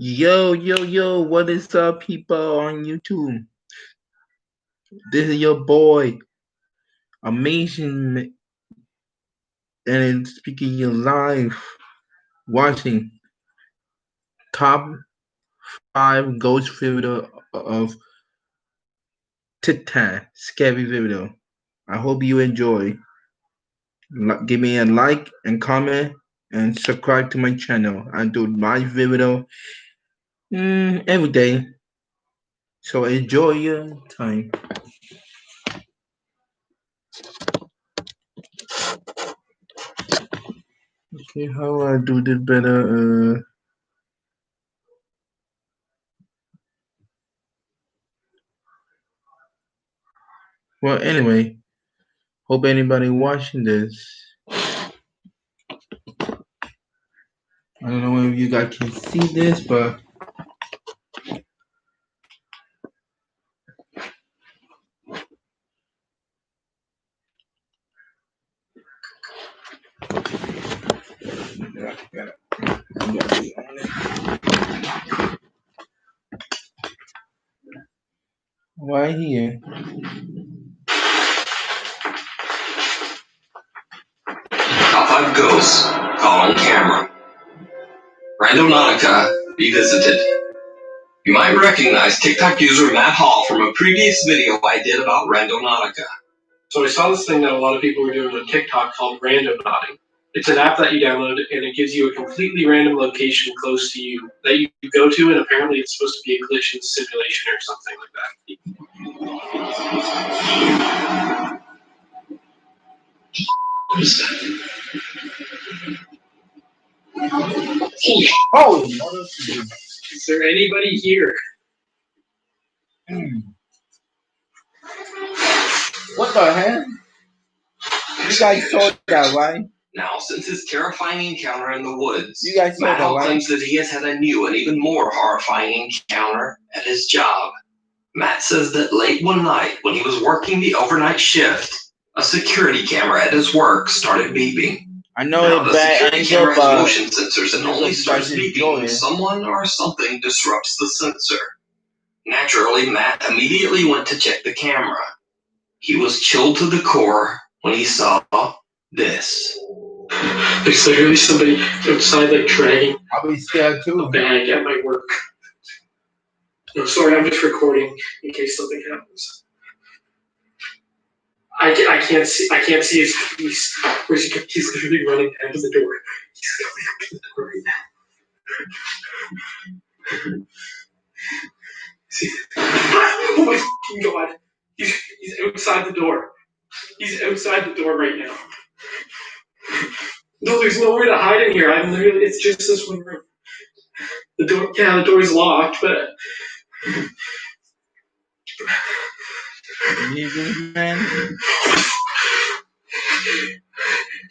Yo, what is up, people on YouTube? This is your boy, Amazing, and speaking your live, watching top 5 ghost video of Titan, scary video. I hope you enjoy. Give me a like and comment and subscribe to my channel. I do live video every day. So enjoy your time. Okay, how I do this better? Well, anyway, hope anybody watching this. I don't know if you guys can see this, but right here. Top 5 ghosts caught on camera. Randonautica Revisited. You might recognize TikTok user Matt Hall from a previous video I did about Randonautica. So I saw this thing that a lot of people were doing on TikTok called Randonauting. It's an app that you download, and it gives you a completely random location close to you that you go to, and apparently it's supposed to be a collision simulation or something like that. Oh! Is there anybody here? What the hell? You guys saw that, right? Now, since his terrifying encounter in the woods, You guys saw Matt that, Hall right? claims that he has had a new and even more horrifying encounter at his job. Matt says that late one night, when he was working the overnight shift, a security camera at his work started beeping. I know Now, it's the bad security angel, camera has but motion sensors and only starts beeping when it. someone or something disrupts the sensor. Naturally, Matt immediately went to check the camera. He was chilled to the core when he saw this. There's literally somebody outside, like, dragging I'll be scared too. a bag at my work. No, sorry, I'm just recording in case something happens. I can't see his face. He's literally running down to the door. He's coming up to the door right now. See? Oh my fucking god! He's outside the door. He's outside the door right now. No, there's nowhere to hide in here. It's just this one room. The door's locked, but. Man.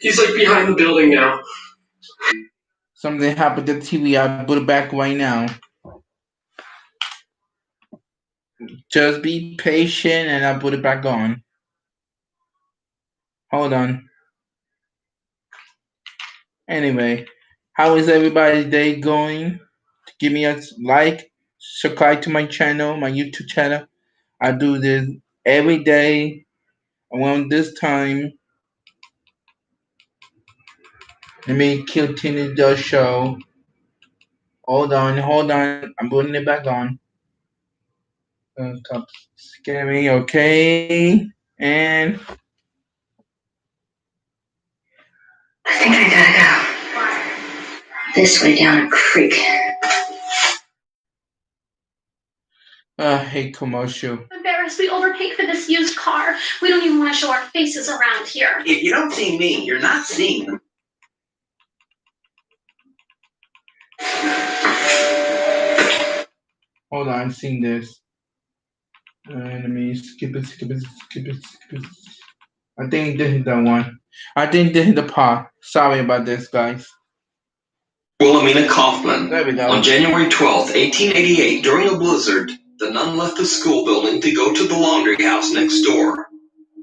He's like behind the building now. Something happened to the TV. I put it back right now. Just be patient and I'll put it back on. Hold on. Anyway, how is everybody's day going? Give me a like, subscribe to my channel, my YouTube channel. I do this every day around this time. Let me continue the show. Hold on. I'm putting it back on. Stop scaring me, okay? And I think I gotta go. This way down a creek. I hate commercial. Embarrassed, we overpaid for this used car. We don't even want to show our faces around here. If you don't see me, you're not seeing them. Hold on, I'm seeing this. Let me skip it. I think this is the one. I think this is the part. Sorry about this, guys. Wilhelmina Kaufman. There we go. On January 12th, 1888, during a blizzard, the nun left the school building to go to the laundry house next door.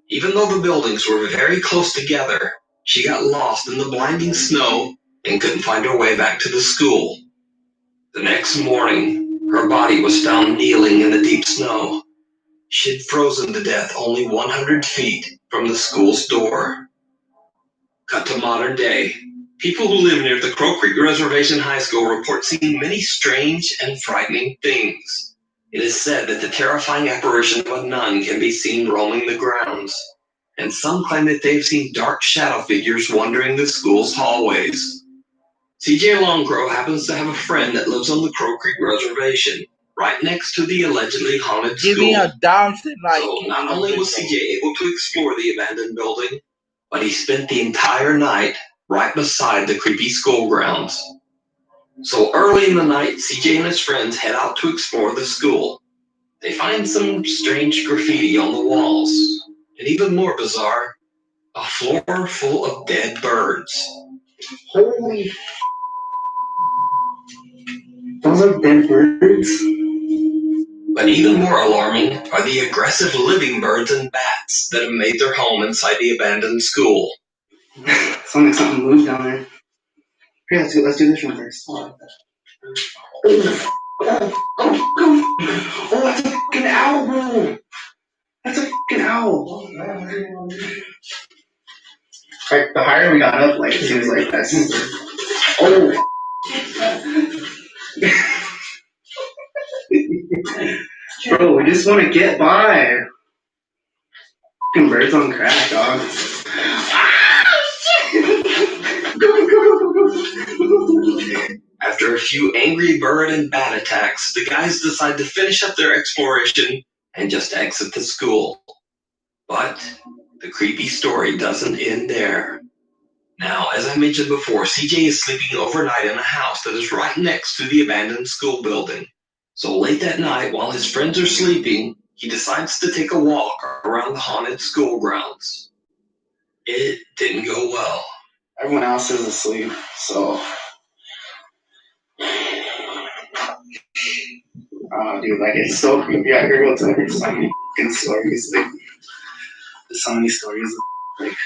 Even though the buildings were very close together, she got lost in the blinding snow and couldn't find her way back to the school. The next morning, her body was found kneeling in the deep snow. She'd frozen to death only 100 feet from the school's door. Cut to modern day. People who live near the Crow Creek Reservation High School report seeing many strange and frightening things. It is said that the terrifying apparition of a nun can be seen roaming the grounds, and some claim that they've seen dark shadow figures wandering the school's hallways. CJ Longcrow happens to have a friend that lives on the Crow Creek Reservation, right next to the allegedly haunted Give school. me a downstairs like. So not only was CJ able to explore the abandoned building, but he spent the entire night right beside the creepy school grounds. So early in the night, CJ and his friends head out to explore the school. They find some strange graffiti on the walls, and even more bizarre, a floor full of dead birds. Holy those are dead birds? But even more alarming are the aggressive living birds and bats that have made their home inside the abandoned school. Sounds like something moved down there. Here, let's do this one first. Oh, that's a fucking owl, bro! That's a fucking owl! Like, the higher we got up, like, it seems like that's... Oh! Bro, we just want to get by. Fucking birds on crack, dog. After a few angry bird and bat attacks, the guys decide to finish up their exploration and just exit the school. But the creepy story doesn't end there. Now, as I mentioned before, CJ is sleeping overnight in a house that is right next to the abandoned school building. So late that night, while his friends are sleeping, he decides to take a walk around the haunted school grounds. It didn't go well. Everyone else is asleep, so... Oh, dude, like, it's so creepy out here. We'll tell you so many fucking stories. Like, there's so many stories. Like,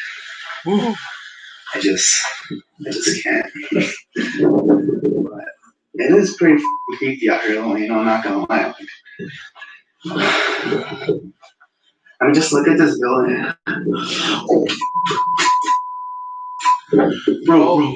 I just can't. But it is pretty fucking creepy out here, though, you know, I'm not gonna lie. Like, I mean, just look at this building. Oh. Bro.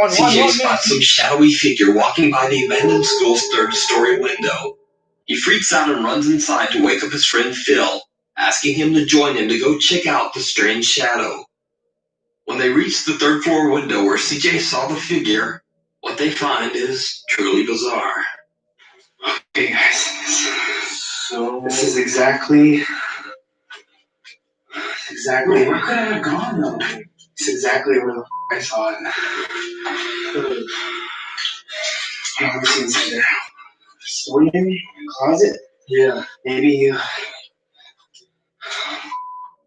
CJ spots some shadowy figure walking by the abandoned school's third-story window. He freaks out and runs inside to wake up his friend Phil, asking him to join him to go check out the strange shadow. When they reach the third-floor window where CJ saw the figure, what they find is truly bizarre. Okay, guys. So this is exactly where could I have gone though? It's exactly where the I saw it. Let me see inside there. Story maybe? Closet? Yeah. Maybe.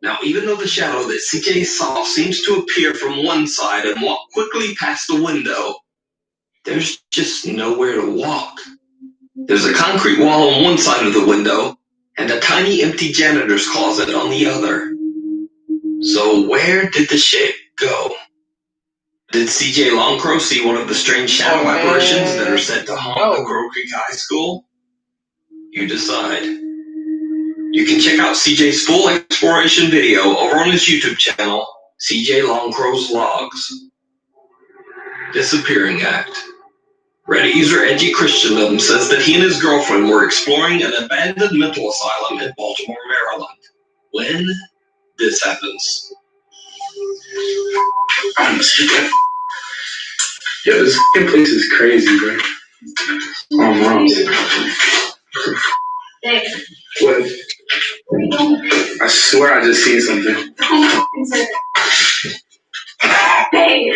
Now, even though the shadow that CJ saw seems to appear from one side and walk quickly past the window, there's just nowhere to walk. There's a concrete wall on one side of the window and a tiny empty janitor's closet on the other. So where did the shape go? Did CJ Longcrow see one of the strange shadow apparitions that are said to haunt the Crow Creek High School? You decide. You can check out CJ's full exploration video over on his YouTube channel, CJ Longcrow's Logs. Disappearing Act. Reddit user Edgy Christendom says that he and his girlfriend were exploring an abandoned mental asylum in Baltimore, Maryland, when this happens. Yo, this place is crazy, bro. What? I swear I just seen something. Babe.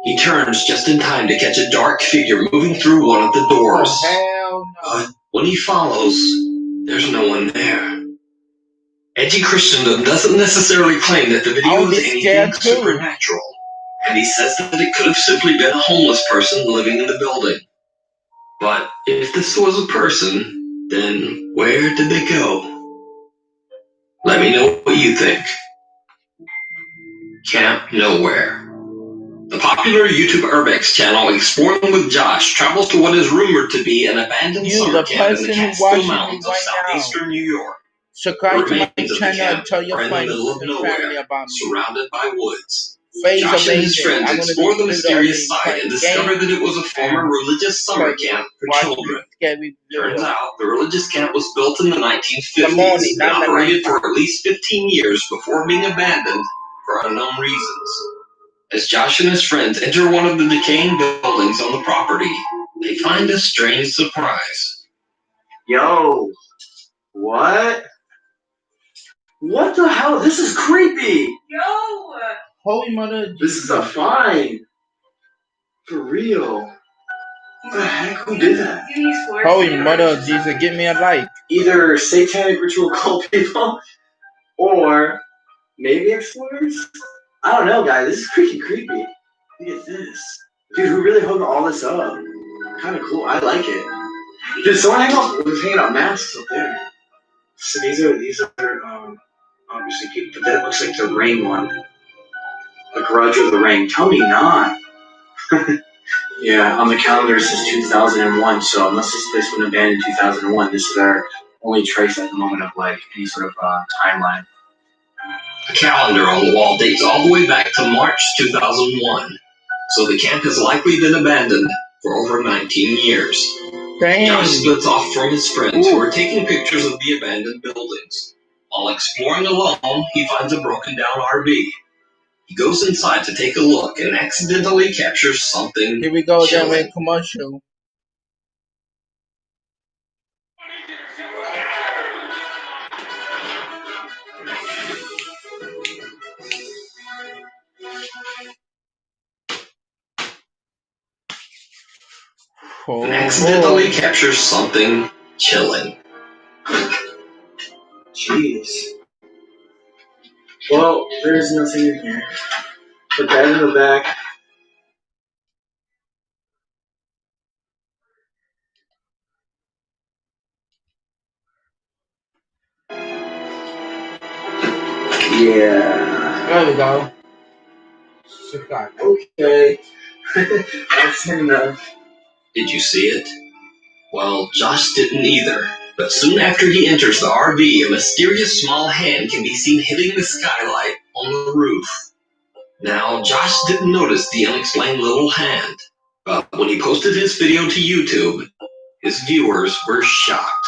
He turns just in time to catch a dark figure moving through one of the doors. Hell no. But when he follows, there's no one there. Edgy Christendom doesn't necessarily claim that the video is anything supernatural. and he says that it could have simply been a homeless person living in the building. But if this was a person, then where did they go? Let me know what you think. Camp Nowhere. The popular YouTube Urbex channel Exploring with Josh travels to what is rumored to be an abandoned summer camp in the Catskill Mountains of southeastern New York. Subscribe to my Remains of the channel and camp tell your are in the friends middle of and family nowhere, about me. surrounded by woods. Face Josh and his amazing. friends I'm gonna explore do the Pluto mysterious and site and discover that it was a former religious summer camp for watch children. scary Turns video. out the religious camp was built in the 1950s The morning, and not the operated night. for at least 15 years before being abandoned for unknown reasons. As Josh and his friends enter one of the decaying buildings on the property, they find a strange surprise. Yo, what? What the hell? This is creepy. Yo! Holy Mother. This is a fine. For real. What the heck? Who did that? Holy Mother of Jesus, give me a like. Either satanic ritual cult people or maybe explorers? I don't know, guys. This is freaking creepy. Look at this. Dude, who really hooked all this up? Kind of cool. I like it. Dude, someone was hanging out masks up there. So these are obviously people, but that looks like the Ring one. The Grudge or the Ring. Tell me not. Yeah, on the calendar it says 2001, so unless this place went abandoned in 2001, this is our only trace at the moment of like any sort of timeline. The calendar on the wall dates all the way back to March 2001, so the camp has likely been abandoned for over 19 years. Dang. Josh splits off from his friends who are taking pictures of the abandoned buildings. While exploring alone, he finds a broken down RV. He goes inside to take a look and accidentally captures something. Here we go again chilling. with commercial. And accidentally captures something chilling. Jeez. Well, there's nothing in here. Put that in the back. Yeah. There we go. Subscribe. Okay. That's enough. Did you see it? Well, Josh didn't either. But soon after he enters the RV, a mysterious small hand can be seen hitting the skylight on the roof. Now, Josh didn't notice the unexplained little hand. But when he posted his video to YouTube, his viewers were shocked.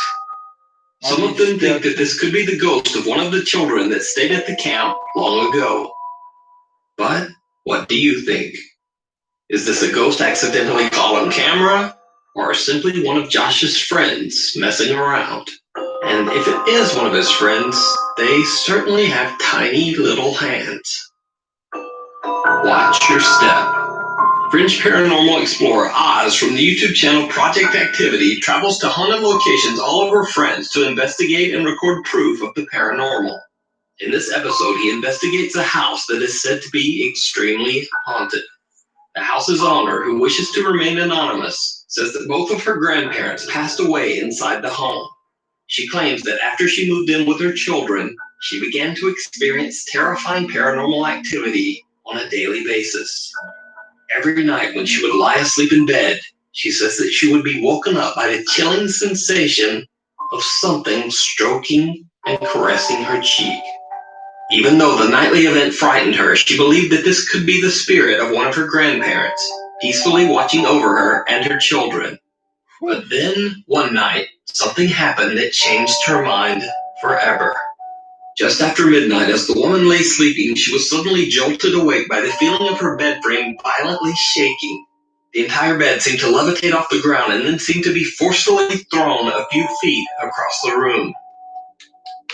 Some of them think that this could be the ghost of one of the children that stayed at the camp long ago. But what do you think? Is this a ghost accidentally caught on camera? Or simply one of Josh's friends messing around? And if it is one of his friends, they certainly have tiny little hands. Watch your step. Fringe paranormal explorer Oz from the YouTube channel Project Activity travels to haunted locations all over France to investigate and record proof of the paranormal. In this episode, he investigates a house that is said to be extremely haunted. The house's owner, who wishes to remain anonymous, says that both of her grandparents passed away inside the home. She claims that after she moved in with her children, she began to experience terrifying paranormal activity on a daily basis. Every night when she would lie asleep in bed, she says that she would be woken up by the chilling sensation of something stroking and caressing her cheek. Even though the nightly event frightened her, she believed that this could be the spirit of one of her grandparents, peacefully watching over her and her children. But then, one night, something happened that changed her mind forever. Just after midnight, as the woman lay sleeping, she was suddenly jolted awake by the feeling of her bed frame violently shaking. The entire bed seemed to levitate off the ground and then seemed to be forcefully thrown a few feet across the room.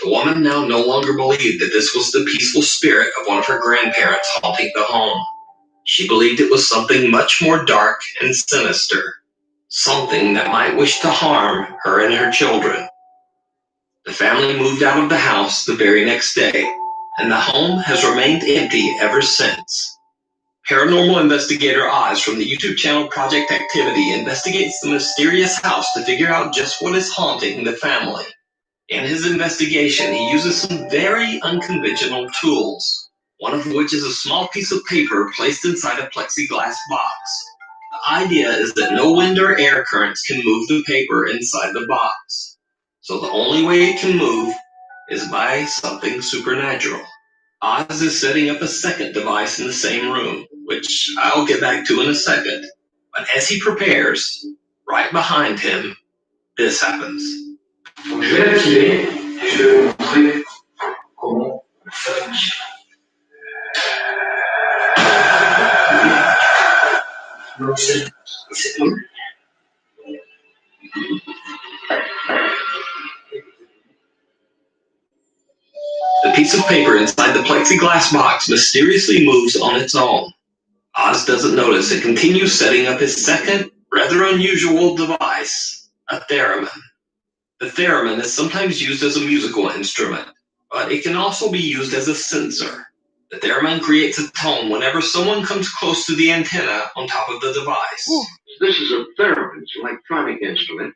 The woman now no longer believed that this was the peaceful spirit of one of her grandparents haunting the home. She believed it was something much more dark and sinister, something that might wish to harm her and her children. The family moved out of the house the very next day, and the home has remained empty ever since. Paranormal investigator Oz from the YouTube channel Project Activity investigates the mysterious house to figure out just what is haunting the family. In his investigation, he uses some very unconventional tools, one of which is a small piece of paper placed inside a plexiglass box. The idea is that no wind or air currents can move the paper inside the box. So the only way it can move is by something supernatural. Oz is setting up a second device in the same room, which I'll get back to in a second. But as he prepares, right behind him, this happens. Donc je vais l'activer et je vais vous montrer comment ça fonctionne. Donc c'est tout. The piece of paper inside the plexiglass box mysteriously moves on its own. Oz doesn't notice and continues setting up his second, rather unusual device, a theremin. The theremin is sometimes used as a musical instrument, but it can also be used as a sensor. The theremin creates a tone whenever someone comes close to the antenna on top of the device. This is a theremin, it's an electronic instrument.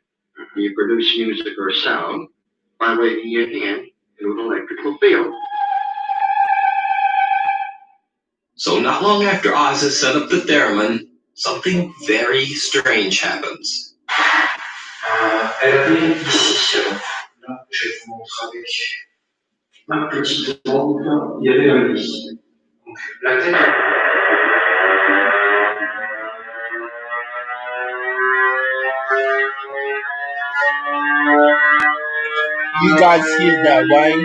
You produce music or sound by waving your hand through an electrical field. So not long after Oz has set up the theremin, something very strange happens. Elle avait ici. Là, je vais vous montrer avec ma petite lampe. Il y avait un lit. Donc la tête. You guys hear that, right?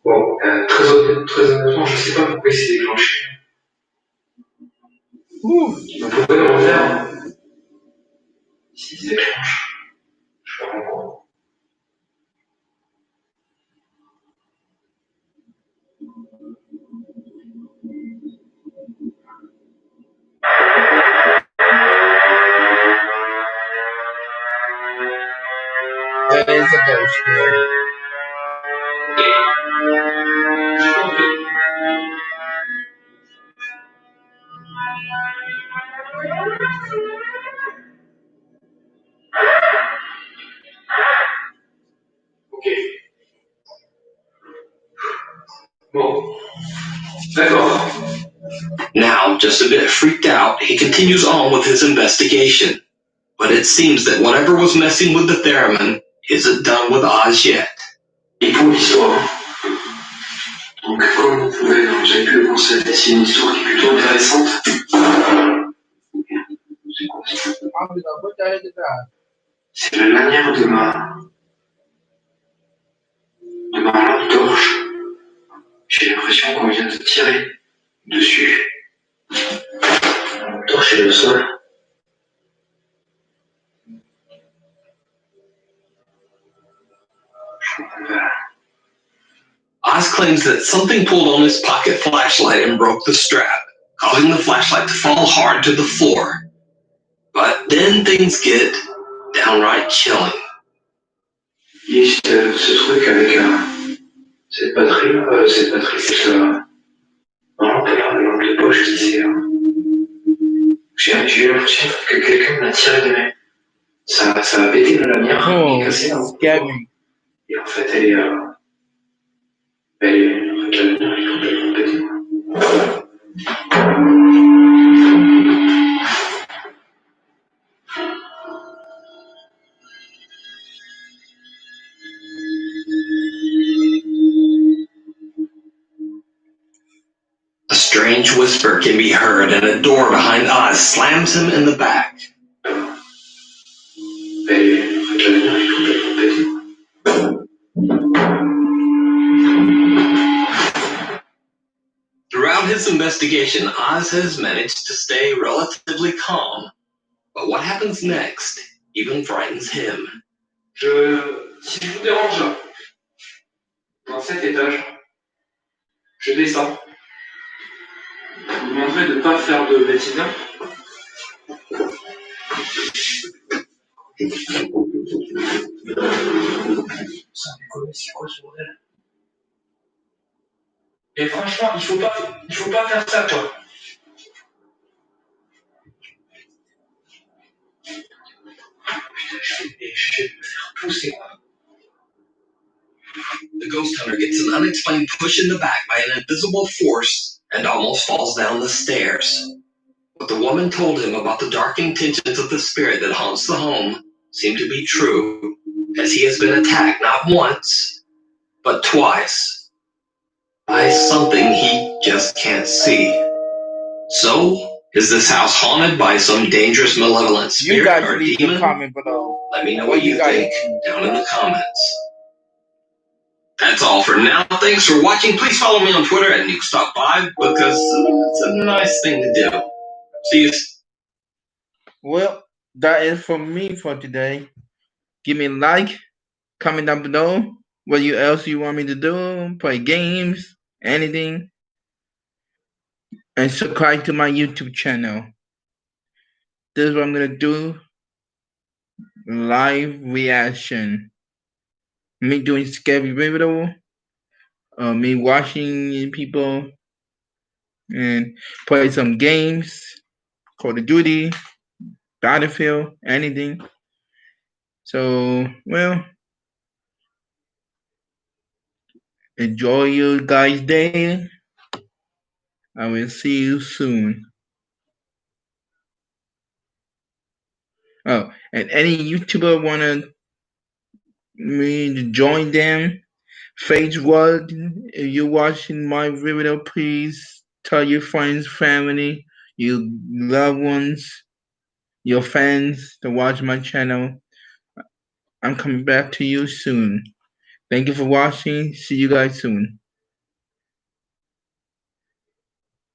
Bon, très honnêtement, je ne sais pas pourquoi il s'est déclenché. On pourrait le refaire. S'il se déclenche, je peux comprendre. There is a ghost there. Ok. Bon. D'accord. Now, just a bit freaked out, he continues on with his investigation. But it seems that whatever was messing with the theremin isn't done with Oz yet. Et pour l'histoire, donc comme vous pouvez, j'ai pu le constater, c'est une histoire qui est plutôt intéressante. C'est quoi ça? C'est la lanière de ma lampe torche. J'ai l'impression qu'on vient de tirer dessus. La lampe torche est le sol. Je comprends pas. Oz claims that something pulled on his pocket flashlight and broke the strap, causing the flashlight to fall hard to the floor. But then things get downright chilling. Et ce truc avec cette batterie, cette lampe de poche qui s'est. J'ai eu l'impression que quelqu'un me l'a tiré des mains. Ça a pété la lanière et cassé la lampe. Et en fait, elle est la lanière est complètement pétée. A strange whisper can be heard and a door behind Oz slams him in the back. Throughout his investigation, Oz has managed to stay relatively calm. But what happens next even frightens him. Si je vous dérange dans cet étage, Je descends. Je vous demanderai de ne pas faire de bêtises. C'est quoi ce modèle? Et franchement, il faut pas faire ça, toi. Je vais me faire pousser. The ghost hunter gets an unexplained push in the back by an invisible force and almost falls down the stairs. What the woman told him about the dark intentions of the spirit that haunts the home seemed to be true, as he has been attacked not once, but twice, by something he just can't see. So, is this house haunted by some dangerous malevolent spirit or demon? Comment below. Let me know what you think down in the comments. That's all for now. Thanks for watching. Please follow me on Twitter at NukeStop5 because it's a nice thing to do. See you. Well, that is for me for today. Give me a like, comment down below what else you want me to do, play games, anything, and subscribe to my YouTube channel. This is what I'm gonna do. Live reaction. Me doing scary video, me watching people, and play some games, Call of Duty, Battlefield, anything. So, well, enjoy your guys' day. I will see you soon. Oh, and any YouTuber wanna me to join them, Facebook, if you're watching my video, please tell your friends, family, your loved ones, your fans to watch my channel. I'm coming back to you soon. Thank you for watching. See you guys soon.